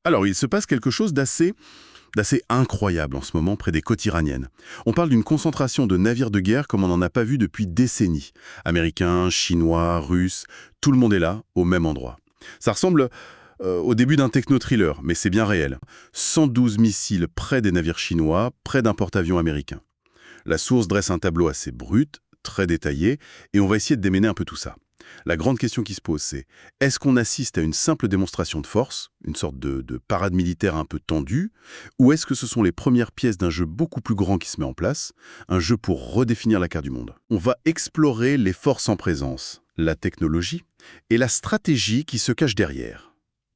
Alors, il se passe quelque chose d'assez incroyable en ce moment près des côtes iraniennes. On parle d'une concentration de navires de guerre comme on n'en a pas vu depuis décennies. Américains, Chinois, Russes, tout le monde est là, au même endroit. Ça ressemble au début d'un techno-thriller, mais c'est bien réel. 112 missiles près des navires chinois, près d'un porte-avions américain. La source dresse un tableau assez brut, très détaillé, et on va essayer de démêler un peu tout ça. La grande question qui se pose, c'est est-ce qu'on assiste à une simple démonstration de force, une sorte de parade militaire un peu tendue, ou est-ce que ce sont les premières pièces d'un jeu beaucoup plus grand qui se met en place, un jeu pour redéfinir la carte du monde? On va explorer les forces en présence, la technologie et la stratégie qui se cache derrière.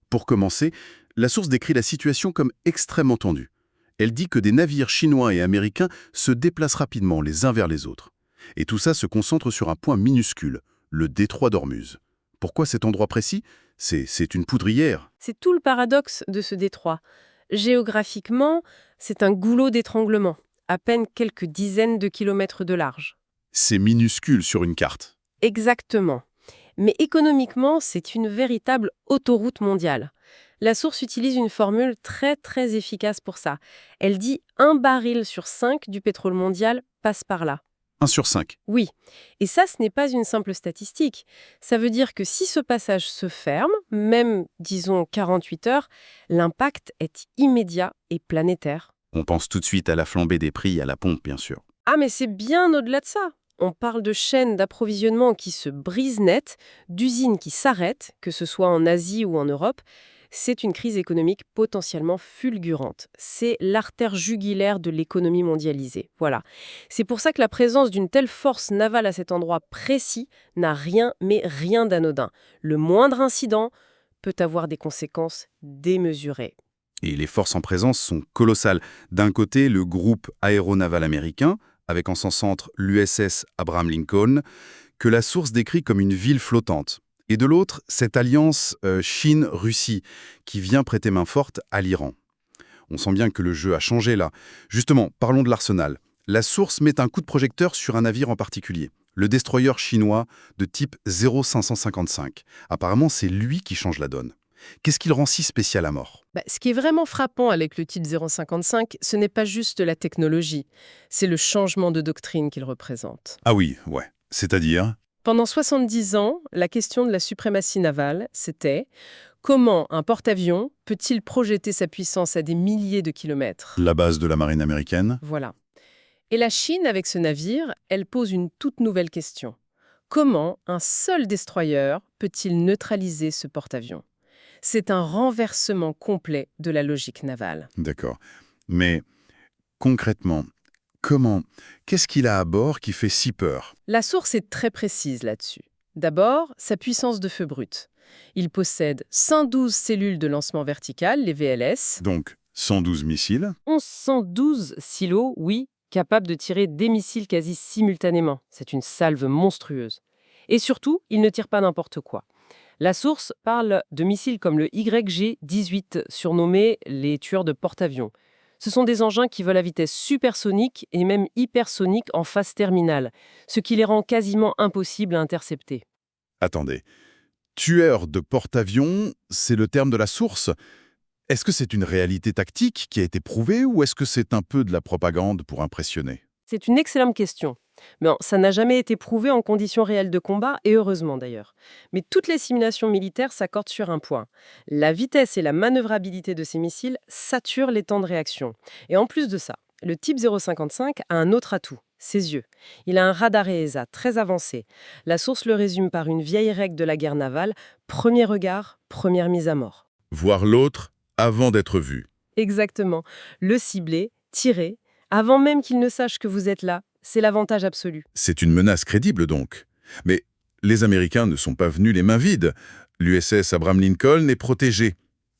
Pour commencer, la source décrit la situation comme extrêmement tendue. Elle dit que des navires chinois et américains se déplacent rapidement les uns vers les autres. Et tout ça se concentre sur un point minuscule, le détroit d'Ormuz. Pourquoi cet endroit précis? C'est une poudrière. C'est tout le paradoxe de ce détroit. Géographiquement, c'est un goulot d'étranglement, à peine quelques dizaines de kilomètres de large. C'est minuscule sur une carte. Exactement. Mais économiquement, c'est une véritable autoroute mondiale. La source utilise une formule très efficace pour ça. Elle dit 1 baril sur 5 du pétrole mondial passe par là. 1 sur 5. Oui, et ça, ce n'est pas une simple statistique. Ça veut dire que si ce passage se ferme, même, disons, 48 heures, l'impact est immédiat et planétaire. On pense tout de suite à la flambée des prix à la pompe, bien sûr. Ah, mais c'est bien au-delà de ça. On parle de chaînes d'approvisionnement qui se brisent net, d'usines qui s'arrêtent, que ce soit en Asie ou en Europe. C'est une crise économique potentiellement fulgurante. C'est l'artère jugulaire de l'économie mondialisée. Voilà. C'est pour ça que la présence d'une telle force navale à cet endroit précis n'a rien, mais rien d'anodin. Le moindre incident peut avoir des conséquences démesurées. Et les forces en présence sont colossales. D'un côté, le groupe aéronaval américain, avec en son centre l'USS Abraham Lincoln, que la source décrit comme une ville flottante. Et de l'autre, cette alliance Chine-Russie, qui vient prêter main forte à l'Iran. On sent bien que le jeu a changé là. Justement, parlons de l'arsenal. La source met un coup de projecteur sur un navire en particulier, le destroyer chinois de type 0555. Apparemment, c'est lui qui change la donne. Qu'est-ce qui le rend si spécial à mort? Ce qui est vraiment frappant avec le type 055, ce n'est pas juste la technologie, c'est le changement de doctrine qu'il représente. Ah oui, ouais. C'est-à-dire? Pendant 70 ans, la question de la suprématie navale, c'était comment un porte-avions peut-il projeter sa puissance à des milliers de kilomètres? La base de la marine américaine? Voilà. Et la Chine, avec ce navire, elle pose une toute nouvelle question. Comment un seul destroyer peut-il neutraliser ce porte-avions? C'est un renversement complet de la logique navale. D'accord. Mais concrètement, qu'est-ce qu'il a à bord qui fait si peur? La source est très précise là-dessus. D'abord, sa puissance de feu brut. Il possède 112 cellules de lancement vertical, les VLS. Donc, 112 missiles? 112 silos, oui, capables de tirer des missiles quasi simultanément. C'est une salve monstrueuse. Et surtout, il ne tire pas n'importe quoi. La source parle de missiles comme le YG-18, surnommé les tueurs de porte-avions. Ce sont des engins qui volent à vitesse supersonique et même hypersonique en phase terminale, ce qui les rend quasiment impossibles à intercepter. Attendez. Tueur de porte-avions, c'est le terme de la source? Est-ce que c'est une réalité tactique qui a été prouvée ou est-ce que c'est un peu de la propagande pour impressionner? C'est une excellente question. Mais ça n'a jamais été prouvé en conditions réelles de combat, et heureusement d'ailleurs. Mais toutes les simulations militaires s'accordent sur un point. La vitesse et la manœuvrabilité de ces missiles saturent les temps de réaction. Et en plus de ça, le type 055 a un autre atout, ses yeux. Il a un radar ESA très avancé. La source le résume par une vieille règle de la guerre navale, premier regard, première mise à mort. Voir l'autre avant d'être vu. Exactement. Le cibler, tirer, avant même qu'il ne sache que vous êtes là, c'est l'avantage absolu. C'est une menace crédible donc. Mais les Américains ne sont pas venus les mains vides. L'USS Abraham Lincoln est protégé.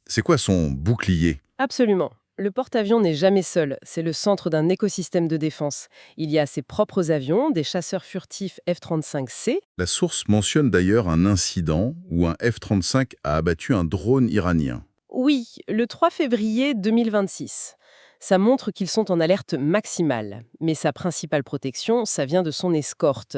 C'est quoi son bouclier? Absolument. Le porte-avions n'est jamais seul, c'est le centre d'un écosystème de défense. Il y a ses propres avions, des chasseurs furtifs F-35C. La source mentionne d'ailleurs un incident où un F-35 a abattu un drone iranien. Oui, le 3 février 2026. Ça montre qu'ils sont en alerte maximale. Mais sa principale protection, ça vient de son escorte.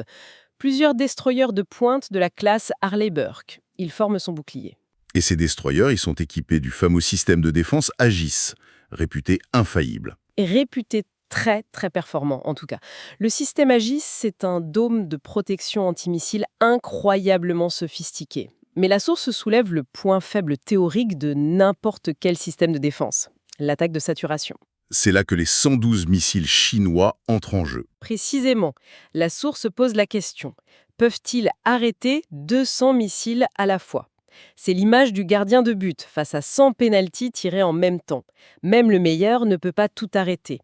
Plusieurs destroyers de pointe de la classe Harley Burke. Ils forment son bouclier. Et ces destroyers, ils sont équipés du fameux système de défense Aegis, réputé infaillible. Et réputé très, très performant, en tout cas. Le système Aegis, c'est un dôme de protection antimissile incroyablement sophistiqué. Mais la source soulève le point faible théorique de n'importe quel système de défense, l'attaque de saturation. C'est là que les 112 missiles chinois entrent en jeu. Précisément, la source pose la question. Peuvent-ils arrêter 200 missiles à la fois? C'est l'image du gardien de but face à 100 pénaltys tirés en même temps. Même le meilleur ne peut pas tout arrêter.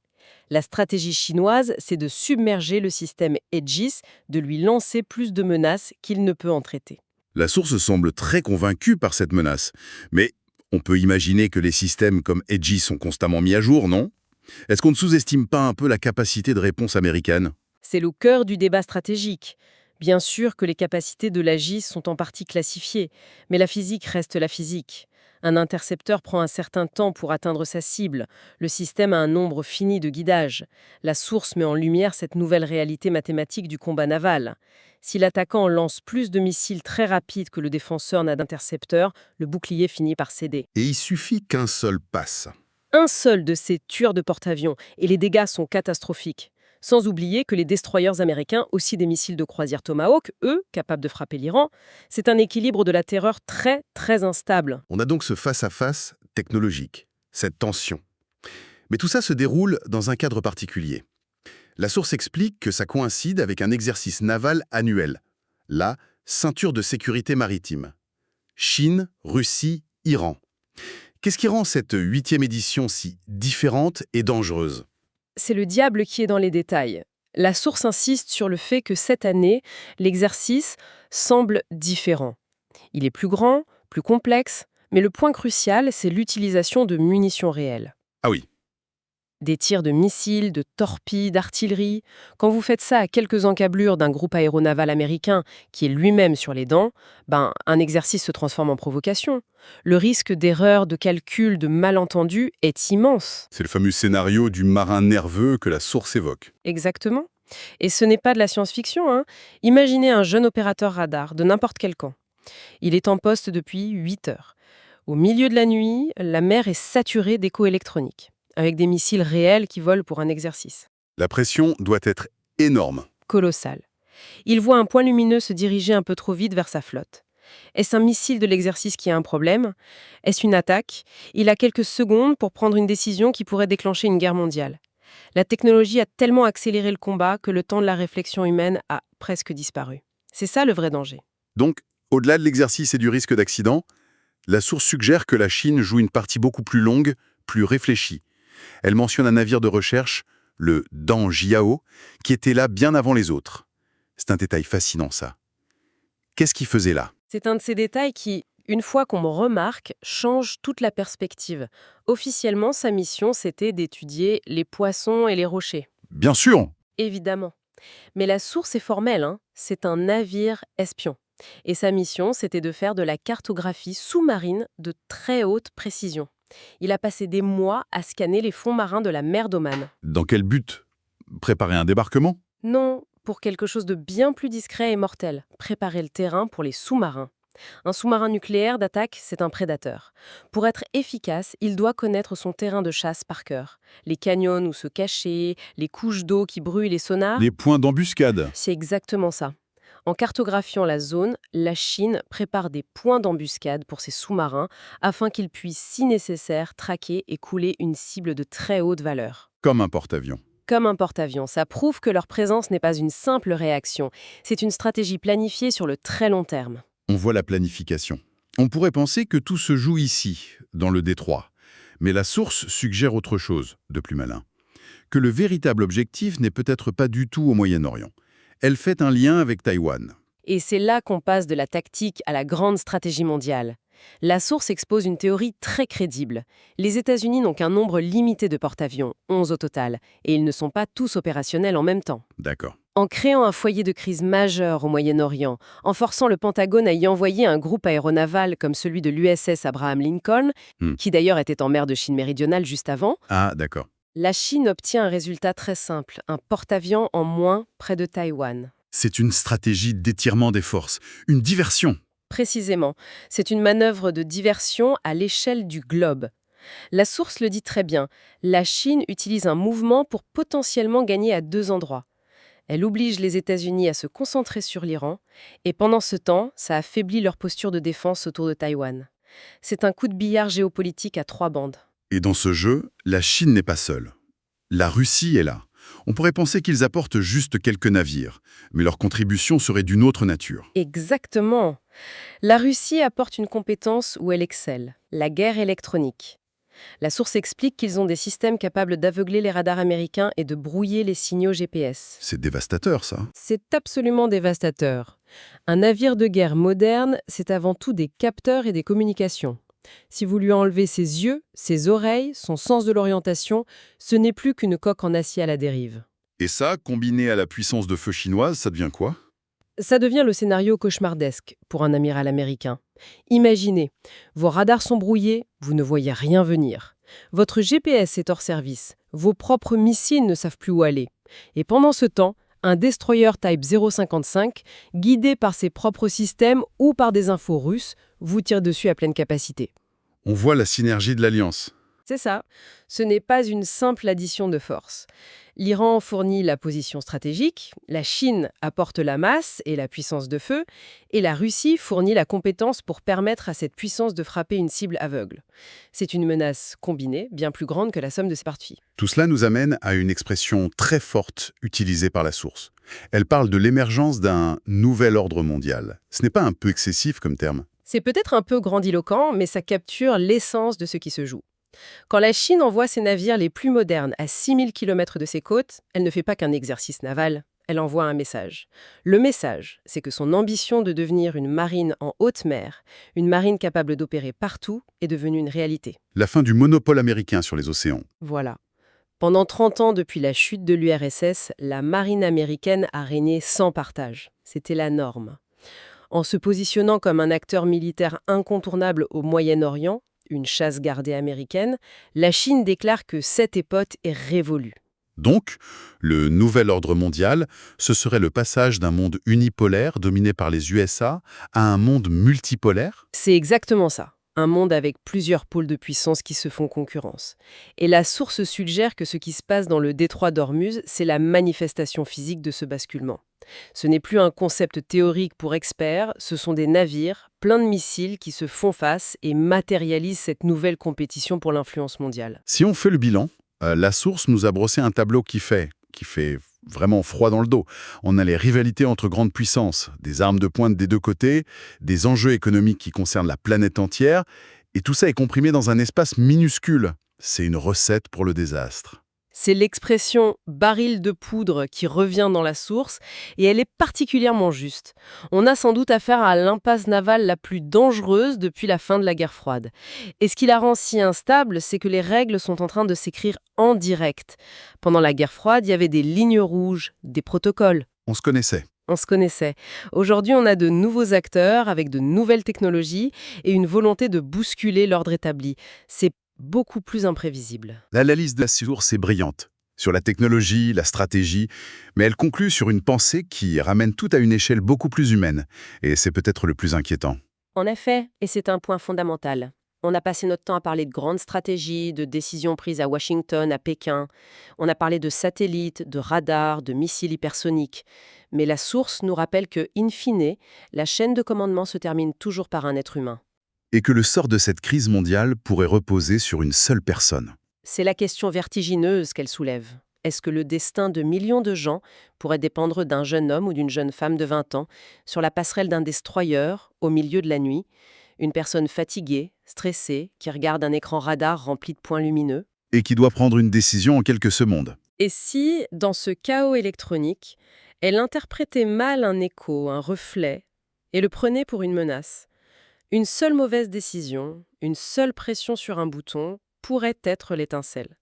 La stratégie chinoise, c'est de submerger le système Aegis, de lui lancer plus de menaces qu'il ne peut en traiter. La source semble très convaincue par cette menace. Mais on peut imaginer que les systèmes comme Aegis sont constamment mis à jour, non? Est-ce qu'on ne sous-estime pas un peu la capacité de réponse américaine? C'est le cœur du débat stratégique. Bien sûr que les capacités de l'Aegis sont en partie classifiées, mais la physique reste la physique. Un intercepteur prend un certain temps pour atteindre sa cible. Le système a un nombre fini de guidages. La source met en lumière cette nouvelle réalité mathématique du combat naval. Si l'attaquant lance plus de missiles très rapides que le défenseur n'a d'intercepteur, le bouclier finit par céder. Et il suffit qu'un seul passe. Un seul de ces tueurs de porte-avions, et les dégâts sont catastrophiques. Sans oublier que les destroyers américains, aussi des missiles de croisière Tomahawk, eux, capables de frapper l'Iran, c'est un équilibre de la terreur très, très instable. On a donc ce face-à-face technologique, cette tension. Mais tout ça se déroule dans un cadre particulier. La source explique que ça coïncide avec un exercice naval annuel, la ceinture de sécurité maritime. Chine, Russie, Iran. Qu'est-ce qui rend cette 8e édition si différente et dangereuse? C'est le diable qui est dans les détails. La source insiste sur le fait que cette année, l'exercice semble différent. Il est plus grand, plus complexe, mais le point crucial, c'est l'utilisation de munitions réelles. Ah oui, Des tirs de missiles, de torpilles, d'artillerie. Quand vous faites ça à quelques encablures d'un groupe aéronaval américain qui est lui-même sur les dents, un exercice se transforme en provocation. Le risque d'erreur, de calcul, de malentendu est immense. c'est le fameux scénario du marin nerveux que la source évoque. Exactement. Et ce n'est pas de la science-fiction, hein. Imaginez un jeune opérateur radar de n'importe quel camp. Il est en poste depuis 8 heures. Au milieu de la nuit, la mer est saturée d'échos électroniques, avec des missiles réels qui volent pour un exercice. La pression doit être énorme. Colossal. Il voit un point lumineux se diriger un peu trop vite vers sa flotte. Est-ce un missile de l'exercice qui a un problème? Est-ce une attaque? Il a quelques secondes pour prendre une décision qui pourrait déclencher une guerre mondiale. La technologie a tellement accéléré le combat que le temps de la réflexion humaine a presque disparu. C'est ça le vrai danger. Donc, au-delà de l'exercice et du risque d'accident, la source suggère que la Chine joue une partie beaucoup plus longue, plus réfléchie. Elle mentionne un navire de recherche, le Dan Jiao, qui était là bien avant les autres. C'est un détail fascinant, ça. Qu'est-ce qu'il faisait là? C'est un de ces détails qui, une fois qu'on me remarque, change toute la perspective. Officiellement, sa mission, c'était d'étudier les poissons et les rochers. Bien sûr! Évidemment. Mais la source est formelle, hein. C'est un navire espion. Et sa mission, c'était de faire de la cartographie sous-marine de très haute précision. Il a passé des mois à scanner les fonds marins de la mer d'Oman. Dans quel but? Préparer un débarquement? Non, pour quelque chose de bien plus discret et mortel. Préparer le terrain pour les sous-marins. Un sous-marin nucléaire d'attaque, c'est un prédateur. Pour être efficace, il doit connaître son terrain de chasse par cœur. Les canyons où se cacher, les couches d'eau qui brûlent les sonars. Les points d'embuscade. C'est exactement ça. En cartographiant la zone, la Chine prépare des points d'embuscade pour ses sous-marins afin qu'ils puissent, si nécessaire, traquer et couler une cible de très haute valeur. Comme un porte-avions. Comme un porte-avions, ça prouve que leur présence n'est pas une simple réaction. C'est une stratégie planifiée sur le très long terme. On voit la planification. On pourrait penser que tout se joue ici, dans le détroit. Mais la source suggère autre chose, de plus malin. Que le véritable objectif n'est peut-être pas du tout au Moyen-Orient. Elle fait un lien avec Taïwan. Et c'est là qu'on passe de la tactique à la grande stratégie mondiale. La source expose une théorie très crédible. Les États-Unis n'ont qu'un nombre limité de porte-avions, 11 au total, et ils ne sont pas tous opérationnels en même temps. D'accord. En créant un foyer de crise majeur au Moyen-Orient, en forçant le Pentagone à y envoyer un groupe aéronaval comme celui de l'USS Abraham Lincoln, qui d'ailleurs était en mer de Chine méridionale juste avant, Ah, d'accord. la Chine obtient un résultat très simple, un porte-avions en moins près de Taïwan. C'est une stratégie d'étirement des forces, une diversion. Précisément, c'est une manœuvre de diversion à l'échelle du globe. La source le dit très bien, la Chine utilise un mouvement pour potentiellement gagner à deux endroits. Elle oblige les États-Unis à se concentrer sur l'Iran, et pendant ce temps, ça affaiblit leur posture de défense autour de Taïwan. C'est un coup de billard géopolitique à trois bandes. Et dans ce jeu, la Chine n'est pas seule. La Russie est là. On pourrait penser qu'ils apportent juste quelques navires, mais leur contribution serait d'une autre nature. Exactement. La Russie apporte une compétence où elle excelle, la guerre électronique. La source explique qu'ils ont des systèmes capables d'aveugler les radars américains et de brouiller les signaux GPS. C'est dévastateur, ça. C'est absolument dévastateur. Un navire de guerre moderne, c'est avant tout des capteurs et des communications. Si vous lui enlevez ses yeux, ses oreilles, son sens de l'orientation, ce n'est plus qu'une coque en acier à la dérive. Et ça, combiné à la puissance de feu chinoise, ça devient quoi? Ça devient le scénario cauchemardesque pour un amiral américain. Imaginez, vos radars sont brouillés, vous ne voyez rien venir. Votre GPS est hors service, vos propres missiles ne savent plus où aller. Et pendant ce temps, un destroyer Type 055, guidé par ses propres systèmes ou par des infos russes, vous tire dessus à pleine capacité. On voit la synergie de l'Alliance. C'est ça. Ce n'est pas une simple addition de force. L'Iran fournit la position stratégique, la Chine apporte la masse et la puissance de feu, et la Russie fournit la compétence pour permettre à cette puissance de frapper une cible aveugle. C'est une menace combinée, bien plus grande que la somme de ses parties. Tout cela nous amène à une expression très forte utilisée par la source. Elle parle de l'émergence d'un nouvel ordre mondial. Ce n'est pas un peu excessif comme terme? C'est peut-être un peu grandiloquent, mais ça capture l'essence de ce qui se joue. Quand la Chine envoie ses navires les plus modernes à 6000 km de ses côtes, elle ne fait pas qu'un exercice naval, elle envoie un message. Le message, c'est que son ambition de devenir une marine en haute mer, une marine capable d'opérer partout, est devenue une réalité. La fin du monopole américain sur les océans. Voilà. Pendant 30 ans depuis la chute de l'URSS, la marine américaine a régné sans partage. C'était la norme. En se positionnant comme un acteur militaire incontournable au Moyen-Orient, une chasse gardée américaine, la Chine déclare que cette époque est révolue. Donc, le nouvel ordre mondial, ce serait le passage d'un monde unipolaire dominé par les USA à un monde multipolaire? C'est exactement ça. Un monde avec plusieurs pôles de puissance qui se font concurrence. Et la source suggère que ce qui se passe dans le détroit d'Ormuz, c'est la manifestation physique de ce basculement. Ce n'est plus un concept théorique pour experts, ce sont des navires, pleins de missiles qui se font face et matérialisent cette nouvelle compétition pour l'influence mondiale. Si on fait le bilan, la source nous a brossé un tableau qui fait vraiment froid dans le dos. On a les rivalités entre grandes puissances, des armes de pointe des deux côtés, des enjeux économiques qui concernent la planète entière, et tout ça est comprimé dans un espace minuscule. C'est une recette pour le désastre. C'est l'expression « baril de poudre » qui revient dans la source, et elle est particulièrement juste. On a sans doute affaire à l'impasse navale la plus dangereuse depuis la fin de la guerre froide. Et ce qui la rend si instable, c'est que les règles sont en train de s'écrire en direct. Pendant la guerre froide, il y avait des lignes rouges, des protocoles. On se connaissait. On se connaissait. Aujourd'hui, on a de nouveaux acteurs avec de nouvelles technologies et une volonté de bousculer l'ordre établi. C'est beaucoup plus imprévisible. L'analyse de la source est brillante, sur la technologie, la stratégie, mais elle conclut sur une pensée qui ramène tout à une échelle beaucoup plus humaine, et c'est peut-être le plus inquiétant. En effet, et c'est un point fondamental. On a passé notre temps à parler de grandes stratégies, de décisions prises à Washington, à Pékin. On a parlé de satellites, de radars, de missiles hypersoniques. Mais la source nous rappelle que, in fine, la chaîne de commandement se termine toujours par un être humain. Et que le sort de cette crise mondiale pourrait reposer sur une seule personne. C'est la question vertigineuse qu'elle soulève. Est-ce que le destin de millions de gens pourrait dépendre d'un jeune homme ou d'une jeune femme de 20 ans sur la passerelle d'un destroyer, au milieu de la nuit, une personne fatiguée, stressée, qui regarde un écran radar rempli de points lumineux? Et qui doit prendre une décision en quelques secondes. Et si, dans ce chaos électronique, elle interprétait mal un écho, un reflet, et le prenait pour une menace? Une seule mauvaise décision, une seule pression sur un bouton pourrait être l'étincelle.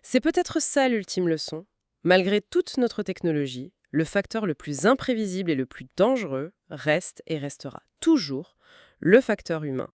C'est peut-être ça l'ultime leçon. Malgré toute notre technologie, le facteur le plus imprévisible et le plus dangereux reste et restera toujours le facteur humain.